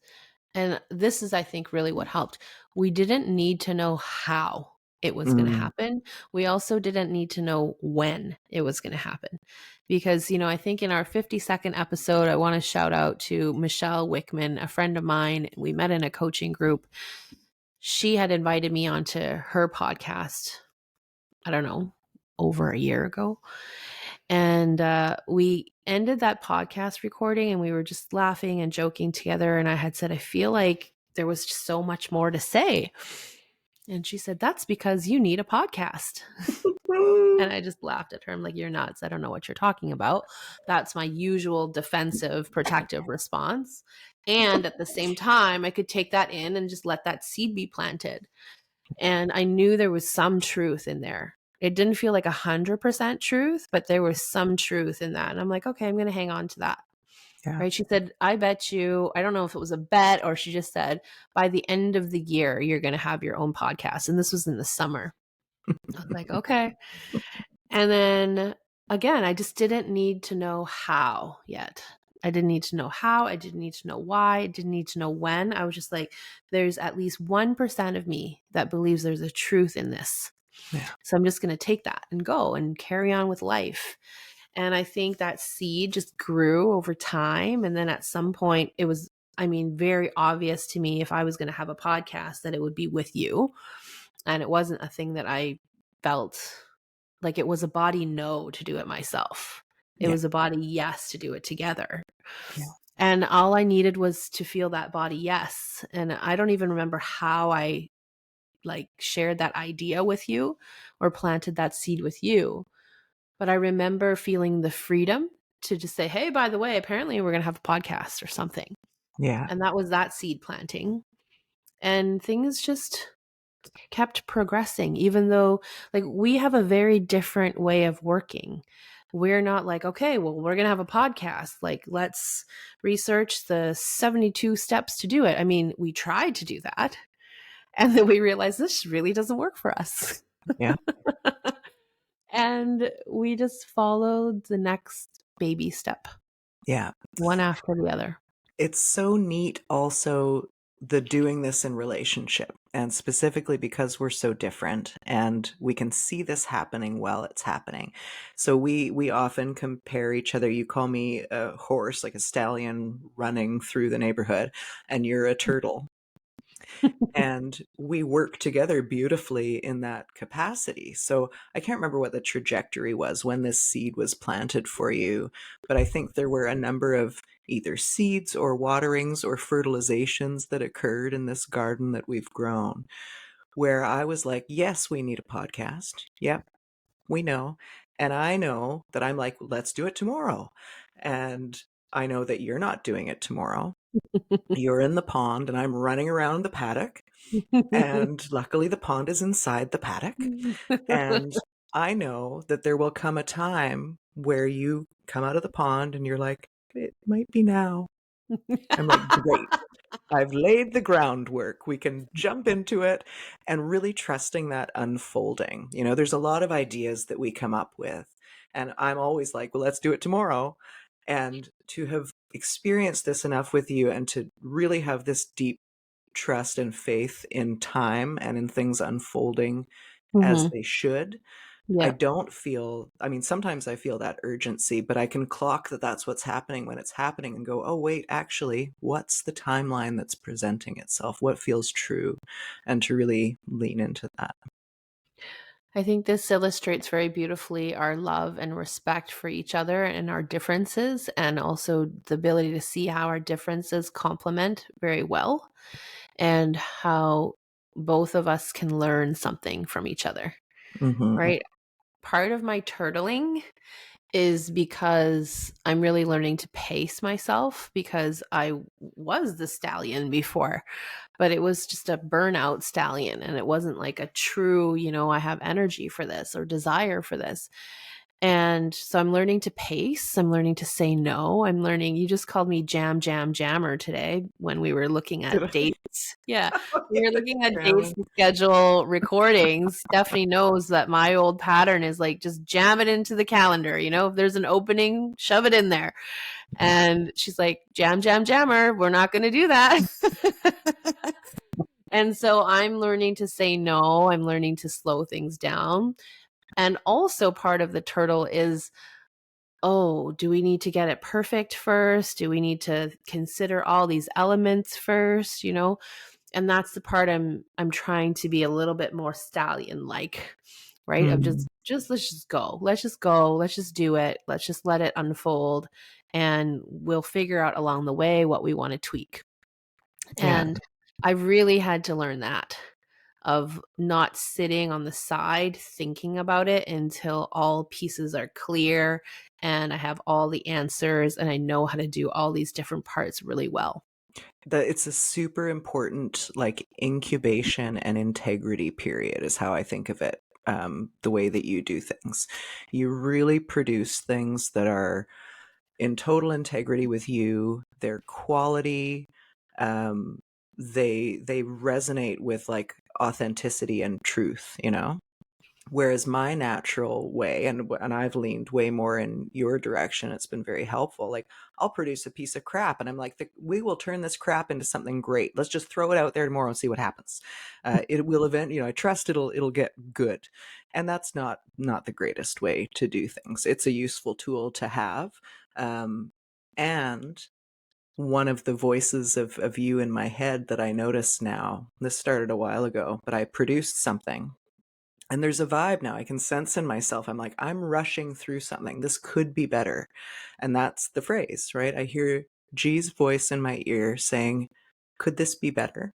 And this is, I think, really what helped. We didn't need to know how it was going to Mm, happen. We also didn't need to know when it was going to happen. Because, I think in our 52nd episode, I want to shout out to Michelle Wickman, a friend of mine. We met in a coaching group. She had invited me onto her podcast, I don't know, over a year ago. And we ended that podcast recording and we were just laughing and joking together. And I had said, I feel like there was just so much more to say. And she said, that's because you need a podcast. And I just laughed at her. I'm like, you're nuts. I don't know what you're talking about. That's my usual defensive, protective response. And at the same time, I could take that in and just let that seed be planted. And I knew there was some truth in there. It didn't feel like 100% truth, but there was some truth in that. And I'm like, okay, I'm going to hang on to that. yeah. Right. She said, I bet you, I don't know if it was a bet or she just said, by the end of the year, you're going to have your own podcast. And this was in the summer. I was like, okay. And then again, I just didn't need to know how yet. I didn't need to know how. I didn't need to know why. I didn't need to know when. I was just like, there's at least 1% of me that believes there's a truth in this. Yeah. So I'm just going to take that and go and carry on with life. And I think that seed just grew over time. And then at some point, it was, very obvious to me if I was going to have a podcast that it would be with you. And it wasn't a thing that I felt like it was a body no to do it myself. It Yeah. was a body yes to do it together. Yeah. And all I needed was to feel that body yes. And I don't even remember how I shared that idea with you or planted that seed with you. But I remember feeling the freedom to just say, hey, by the way, apparently we're going to have a podcast or something. Yeah. And that was that seed planting. And things just kept progressing, even though we have a very different way of working. We're not like, okay, well, we're going to have a podcast. Let's research the 72 steps to do it. We tried to do that. And then we realized this really doesn't work for us. Yeah. And we just followed the next baby step, Yeah. one after the other. It's so neat also, the doing this in relationship, and specifically because we're so different and we can see this happening while it's happening. So we often compare each other. You call me a horse, like a stallion running through the neighborhood, and you're a turtle. And we work together beautifully in that capacity. So I can't remember what the trajectory was when this seed was planted for you, but I think there were a number of either seeds or waterings or fertilizations that occurred in this garden that we've grown, where I was like, yes, we need a podcast. Yep, we know. And I know that I'm like, let's do it tomorrow. And I know that you're not doing it tomorrow. You're in the pond and I'm running around the paddock. And luckily the pond is inside the paddock. And I know that there will come a time where you come out of the pond and you're like, it might be now. I'm like, great. I've laid the groundwork. We can jump into it, and really trusting that unfolding. There's a lot of ideas that we come up with, and I'm always like, well, let's do it tomorrow. And to have experienced this enough with you and to really have this deep trust and faith in time and in things unfolding as they should. I Yeah. don't feel, sometimes I feel that urgency, but I can clock that that's what's happening when it's happening and go, oh, wait, actually, what's the timeline that's presenting itself? What feels true? And to really lean into that. I think this illustrates very beautifully our love and respect for each other and our differences, and also the ability to see how our differences complement very well, and how both of us can learn something from each other, Mm-hmm. right? Part of my turtling is because I'm really learning to pace myself, because I was the stallion before, but it was just a burnout stallion. And it wasn't like a true, I have energy for this or desire for this. And so I'm learning to pace. I'm learning to say no. I'm learning. You just called me jammer today when we were looking Did at I? dates. Yeah. We Okay, were that's looking at dates jamming. to schedule recordings. Stephanie knows that my old pattern is like just jam it into the calendar. If there's an opening, shove it in there. And she's like, jammer. We're not going to do that. And so I'm learning to say no. I'm learning to slow things down. And also part of the turtle is, oh, do we need to get it perfect first? Do we need to consider all these elements first? And that's the part I'm trying to be a little bit more stallion like, right? Of Mm. just let's just go. Let's just go. Let's just do it. Let's just let it unfold, and we'll figure out along the way what we want to tweak. Yeah. And I really had to learn that, of not sitting on the side thinking about it until all pieces are clear and I have all the answers and I know how to do all these different parts really well. It's a super important like incubation and integrity period is how I think of it. The way that you do things, you really produce things that are in total integrity with you. Their quality, um, they resonate with like authenticity and truth. Whereas my natural way, and I've leaned way more in your direction, it's been very helpful. Like I'll produce a piece of crap, and I'm like, we will turn this crap into something great. Let's just throw it out there tomorrow and see what happens. It will I trust it'll get good, and that's not the greatest way to do things. It's a useful tool to have, and one of the voices of you in my head that I notice now. This started a while ago, but I produced something and there's a vibe now. I can sense in myself. I'm like, I'm rushing through something. This could be better. And that's the phrase, right? I hear G's voice in my ear saying, could this be better?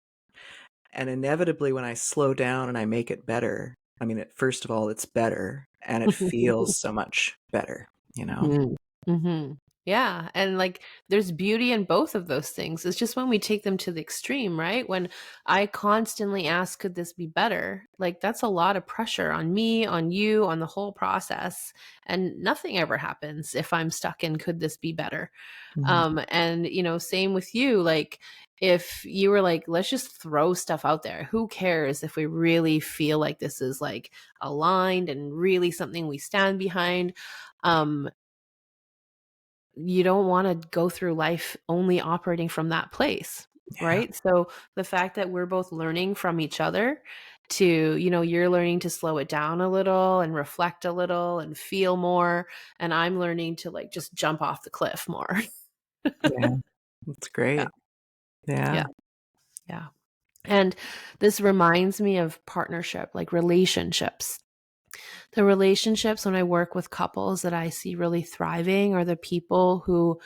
And inevitably, when I slow down and I make it better, I mean, first of all, it's better and it feels so much better. Mm. Mhm. Yeah, and, like, there's beauty in both of those things. It's just when we take them to the extreme, right? When I constantly ask, "Could this be better?" Like, that's a lot of pressure on me, on you, on the whole process, and nothing ever happens if I'm stuck in, "Could this be better?" Mhm. And, same with you, like, if you were like, "Let's just throw stuff out there. Who cares if we really feel like this is, like, aligned and really something we stand behind?" Um, you don't want to go through life only operating from that place, Yeah. right? So the fact that we're both learning from each other to, you're learning to slow it down a little and reflect a little and feel more, and I'm learning to like just jump off the cliff more. Yeah. It's Yeah. great. Yeah. Yeah. Yeah. And this reminds me of partnership, like relationships. The relationships when I work with couples that I see really thriving are the people who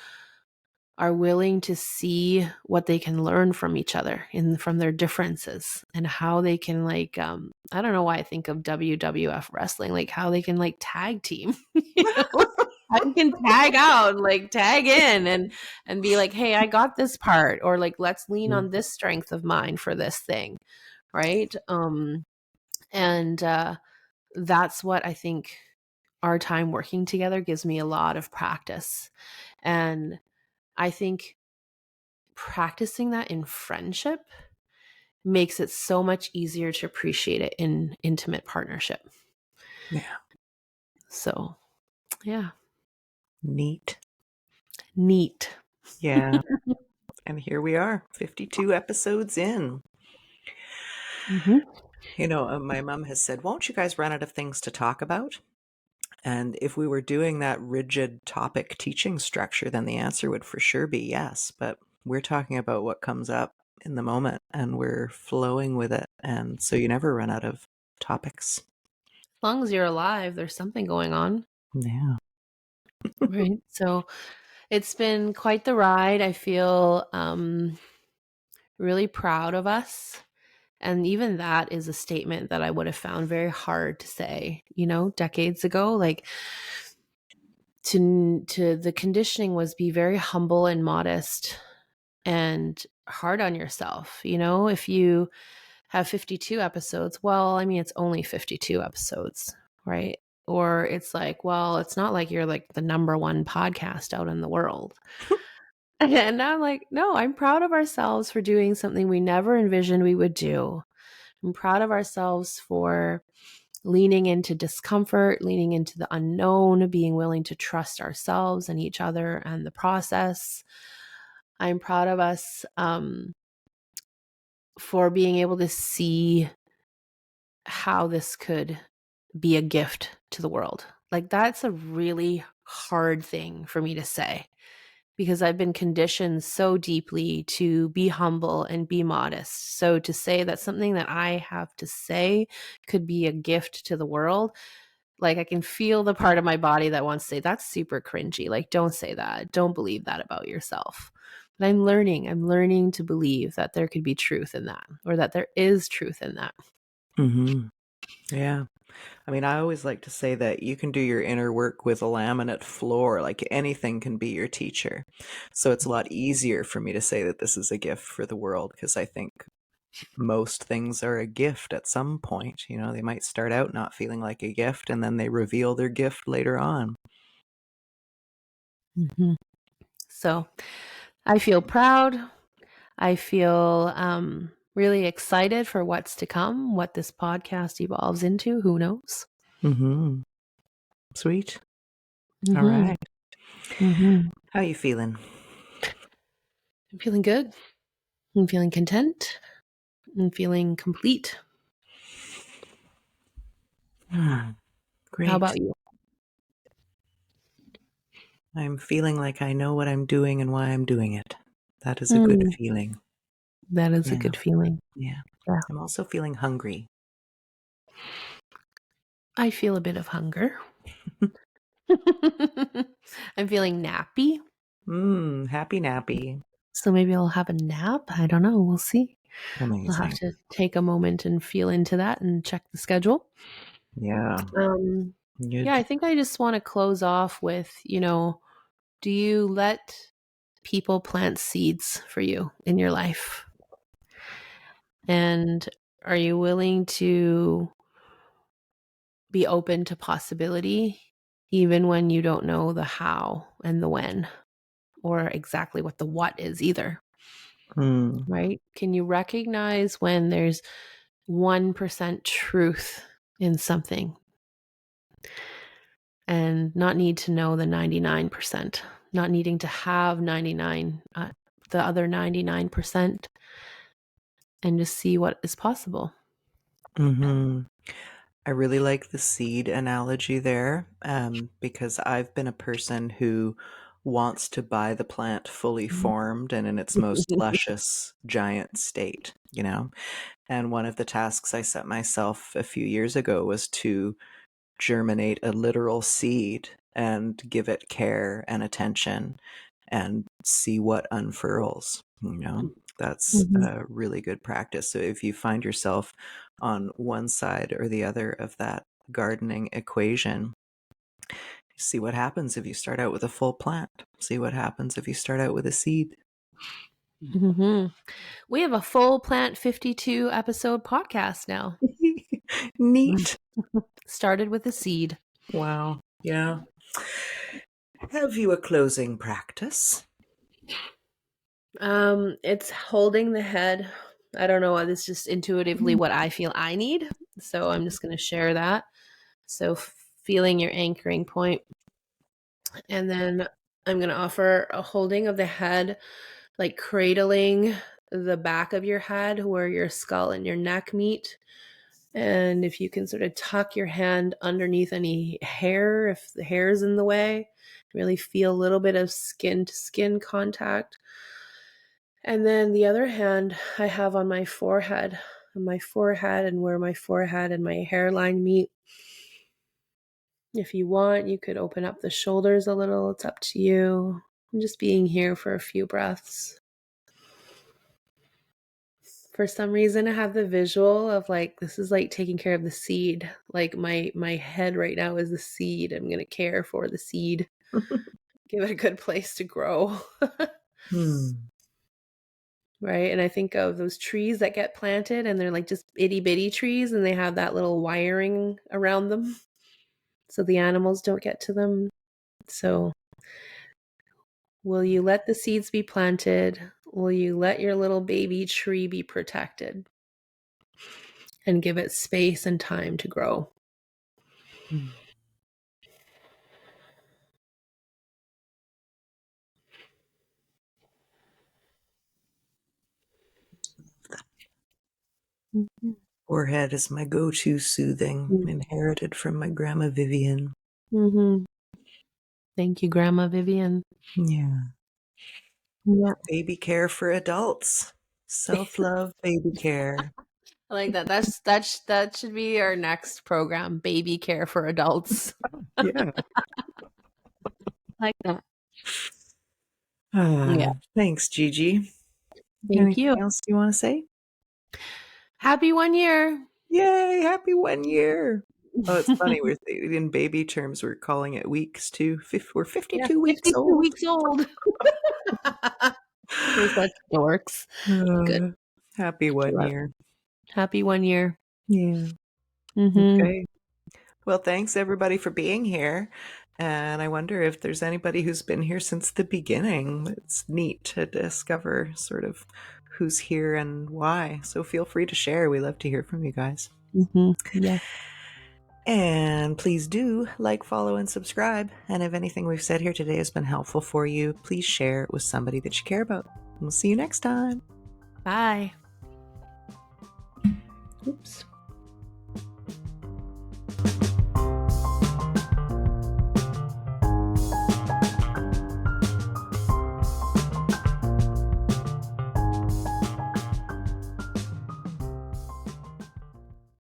are willing to see what they can learn from each other and from their differences, and how they can like I don't know why I think of WWF wrestling, like how they can like tag team, how you can tag out, like tag in, and be like, hey, I got this part, or like let's lean on this strength of mine for this thing, right? And That's what I think our time working together gives me a lot of practice. And I think practicing that in friendship makes it so much easier to appreciate it in intimate partnership. Yeah. So, yeah, Neat. neat. Yeah. And here we are, 52 episodes in. Mhm. My mom has said, won't you guys run out of things to talk about? And if we were doing that rigid topic teaching structure, then the answer would for sure be yes. But we're talking about what comes up in the moment and we're flowing with it. And so you never run out of topics. long as you're alive, there's something going on. Yeah. Right. So it's been quite the ride. I feel really proud of us. And even that is a statement that I would have found very hard to say, decades ago. Like to the conditioning was be very humble and modest and hard on yourself. If you have 52 episodes, well, I mean, it's only 52 episodes, right? Or it's like, well, it's not like you're like the number one podcast out in the world. And I'm like, no, I'm proud of ourselves for doing something we never envisioned we would do. I'm proud of ourselves for leaning into discomfort, leaning into the unknown, being willing to trust ourselves and each other and the process. I'm proud of us for being able to see how this could be a gift to the world. Like, that's a really hard thing for me to say because I've been conditioned so deeply to be humble and be modest. So to say that something that I have to say could be a gift to the world, like I can feel the part of my body that wants to say, that's super cringy. Like, don't say that. Don't believe that about yourself. But I'm learning to believe that there could be truth in that, or that there is truth in that. Mm-hmm. Yeah. I mean, I always like to say that you can do your inner work with a laminate floor, like anything can be your teacher. So it's a lot easier for me to say that this is a gift for the world because I think most things are a gift at some point. They might start out not feeling like a gift and then they reveal their gift later on. Mm-hmm. So I feel proud. I feel really excited for what's to come, what this podcast evolves into. Who knows? Mm-hmm. Sweet. All Mm-hmm. right. Mm-hmm. How you feeling? I'm feeling good. I'm feeling content. I'm feeling complete. How Great. about you? I'm feeling like I know what I'm doing and why I'm doing it. That is a good feeling. That is a Yeah. good feeling. Yeah. Yeah. I'm also feeling hungry. I feel a bit of hunger. I'm feeling nappy. Happy nappy. So maybe I'll have a nap. I don't know. We'll see. I'll have Amazing. to take a moment and feel into that and check the schedule. Yeah. Yeah, Good. I think I just want to close off with, do you let people plant seeds for you in your life? And are you willing to be open to possibility, even when you don't know the how and the when, or exactly what the what is either, Mm. right? Can you recognize when there's 1% truth in something and not need to know the 99%, not needing to have the other 99%, and just see what is possible? Hmm. I really like the seed analogy there because I've been a person who wants to buy the plant fully formed and in its most luscious giant state. And one of the tasks I set myself a few years ago was to germinate a literal seed and give it care and attention and see what unfurls. That's Mhm. a really good practice. So if you find yourself on one side or the other of that gardening equation, see what happens if you start out with a full plant. See what happens if you start out with a seed. Mhm. We have a full Plant 52 episode podcast now. Neat. Started with a seed. Wow. Yeah. Have you a closing practice? It's holding the head. I don't know. This is just intuitively what I feel I need. So I'm just going to share that. So feeling your anchoring point. And then I'm going to offer a holding of the head, like cradling the back of your head where your skull and your neck meet. And if you can sort of tuck your hand underneath any hair, if the hair is in the way, really feel a little bit of skin to skin contact. And then the other hand I have on my forehead and where my forehead and my hairline meet. If you want, you could open up the shoulders a little. It's up to you. I'm just being here for a few breaths. For some reason, I have the visual of like, this is like taking care of the seed. Like my head right now is the seed. I'm going to care for the seed. Give it a good place to grow. Right? And I think of those trees that get planted and they're like just itty bitty trees and they have that little wiring around them so the animals don't get to them. So will you let the seeds be planted? Will you let your little baby tree be protected and give it space and time to grow? Forehead is my go-to soothing, inherited from my grandma Vivian. Thank you, Grandma Vivian. Yeah. Baby care for adults. Self-love, baby care. I like that. That should be our next program, baby care for adults. Yeah. Like that. Yeah. Thanks, Gigi. Thank you. Anything else you want to say? Happy 1 year. Yay, happy 1 year. Oh, it's funny. We're in baby terms, we're calling it weeks too. We're 52 weeks 52 old. weeks old. We're such dorks. Good. Happy 1 year. Happy 1 year. Yeah. Okay. Well, thanks everybody for being here. And I wonder if there's anybody who's been here since the beginning. It's neat to discover sort of who's here and why. So feel free to share. We love to hear from you guys. Yeah. And please do like, follow, and subscribe. And if anything we've said here today has been helpful for you, please share it with somebody that you care about. We'll see you next time. Bye. Oops.